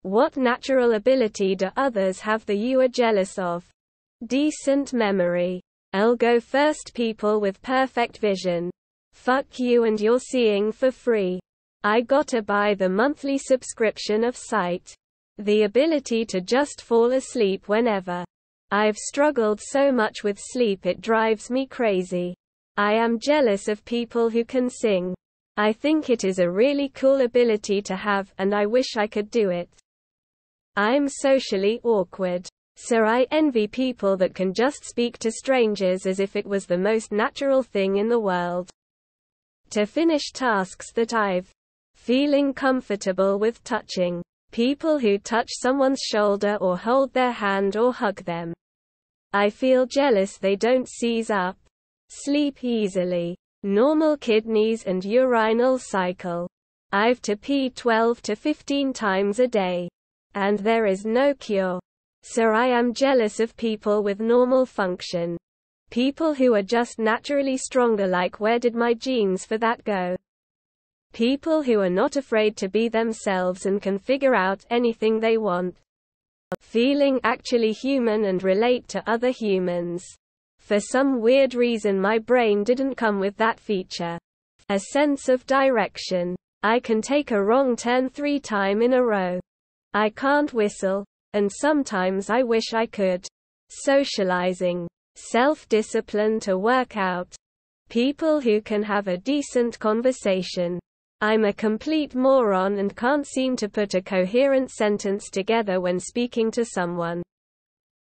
What natural ability do others have that you are jealous of? Decent memory. I'll go first. People with perfect vision. Fuck you and your seeing for free. I gotta buy the monthly subscription of Sight. The ability to just fall asleep whenever. I've struggled so much with sleep it drives me crazy. I am jealous of people who can sing. I think it is a really cool ability to have, and I wish I could do it. I'm socially awkward. So I envy people that can just speak to strangers as if it was the most natural thing in the world. To finish tasks that I've feeling comfortable with touching. People who touch someone's shoulder or hold their hand or hug them. I feel jealous they don't seize up. Sleep easily. Normal kidneys and urinal cycle. I've to pee 12 to 15 times a day. And there is no cure. So I am jealous of people with normal function. People who are just naturally stronger, like where did my genes for that go? People who are not afraid to be themselves and can figure out anything they want. Feeling actually human and relate to other humans. For some weird reason my brain didn't come with that feature. A sense of direction. I can take a wrong turn 3 times in a row. I can't whistle. And sometimes I wish I could. Socializing. Self-discipline to work out. People who can have a decent conversation. I'm a complete moron and can't seem to put a coherent sentence together when speaking to someone.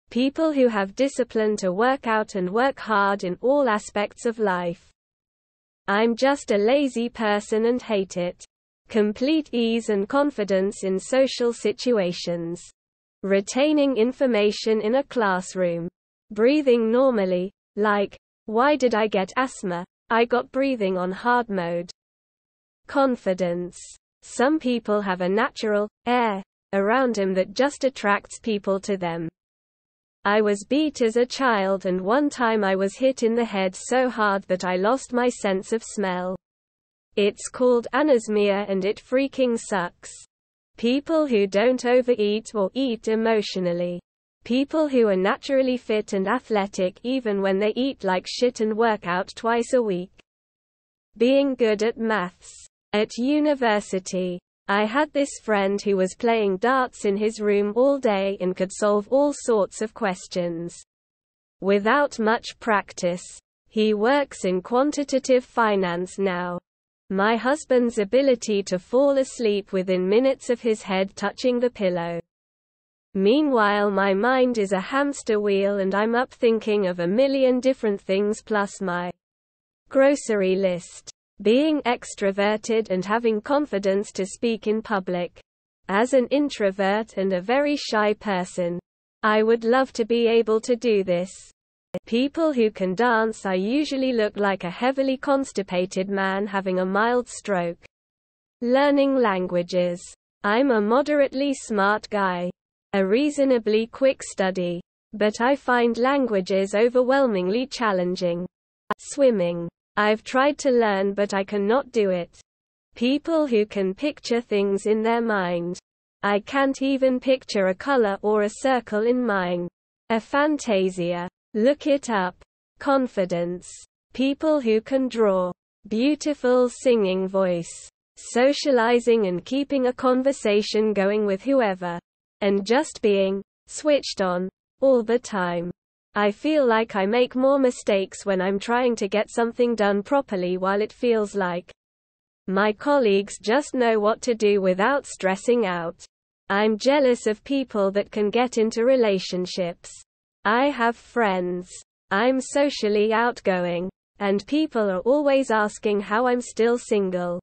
People who have discipline to work out and work hard in all aspects of life. I'm just a lazy person and hate it. Complete ease and confidence in social situations. Retaining information in a classroom. Breathing normally, like, why did I get asthma? I got breathing on hard mode. Confidence. Some people have a natural air around them that just attracts people to them. I was beat as a child, and one time I was hit in the head so hard that I lost my sense of smell. It's called anosmia and it freaking sucks. People who don't overeat or eat emotionally. People who are naturally fit and athletic even when they eat like shit and work out twice a week. Being good at maths. At university, I had this friend who was playing darts in his room all day and could solve all sorts of questions. Without much practice. He works in quantitative finance now. My husband's ability to fall asleep within minutes of his head touching the pillow. Meanwhile my mind is a hamster wheel and I'm up thinking of a million different things plus my grocery list. Being extroverted and having confidence to speak in public. As an introvert and a very shy person, I would love to be able to do this. People who can dance. I usually look like a heavily constipated man having a mild stroke. Learning languages. I'm a moderately smart guy. A reasonably quick study. But I find languages overwhelmingly challenging. Swimming. I've tried to learn but I cannot do it. People who can picture things in their mind. I can't even picture a color or a circle in mine. Aphantasia. Look it up. Confidence. People who can draw. Beautiful singing voice. Socializing and keeping a conversation going with whoever. And just being switched on all the time. I feel like I make more mistakes when I'm trying to get something done properly, while it feels like my colleagues just know what to do without stressing out. I'm jealous of people that can get into relationships. I have friends. I'm socially outgoing. And people are always asking how I'm still single.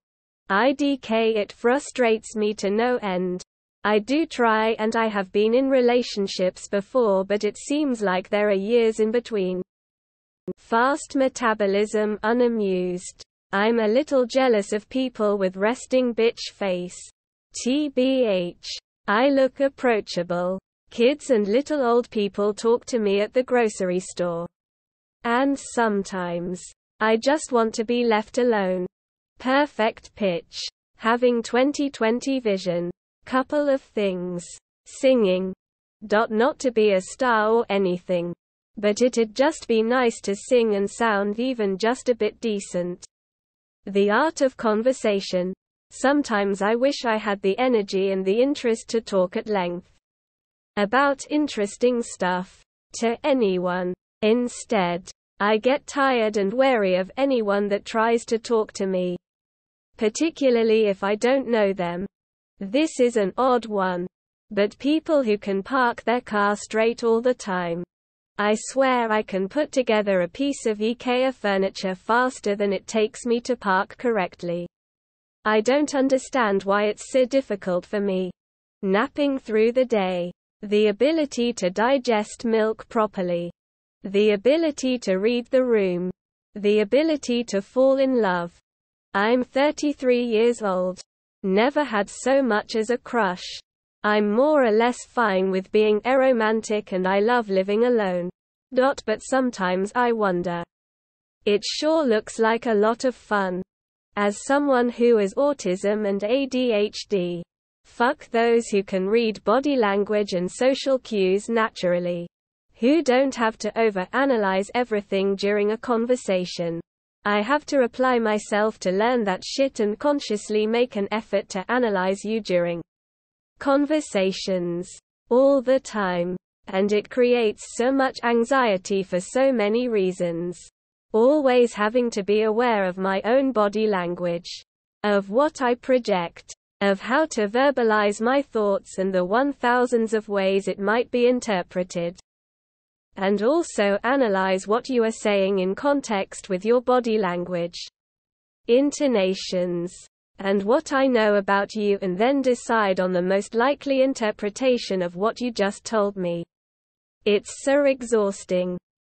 IDK, it frustrates me to no end. I do try and I have been in relationships before, but it seems like there are years in between. Fast metabolism, unamused. I'm a little jealous of people with resting bitch face. TBH. I look approachable. Kids and little old people talk to me at the grocery store. And sometimes, I just want to be left alone. Perfect pitch. Having 20/20 vision. Couple of things. Singing. Not to be a star or anything. But it'd just be nice to sing and sound even just a bit decent. The art of conversation. Sometimes I wish I had the energy and the interest to talk at length about interesting stuff to anyone. Instead, I get tired and wary of anyone that tries to talk to me, particularly if I don't know them. This is an odd one. But people who can park their car straight all the time. I swear I can put together a piece of IKEA furniture faster than it takes me to park correctly. I don't understand why it's so difficult for me. Napping through the day. The ability to digest milk properly. The ability to read the room. The ability to fall in love. I'm 33 years old. Never had so much as a crush. I'm more or less fine with being aromantic and I love living alone. But sometimes I wonder. It sure looks like a lot of fun. As someone who has autism and ADHD. Fuck those who can read body language and social cues naturally. Who don't have to overanalyze everything during a conversation. I have to apply myself to learn that shit and consciously make an effort to analyze you during conversations. All the time. And it creates so much anxiety for so many reasons. Always having to be aware of my own body language. Of what I project. Of how to verbalize my thoughts and the thousands of ways it might be interpreted. And also analyze what you are saying in context with your body language, intonations, and what I know about you, and then decide on the most likely interpretation of what you just told me. It's so exhausting.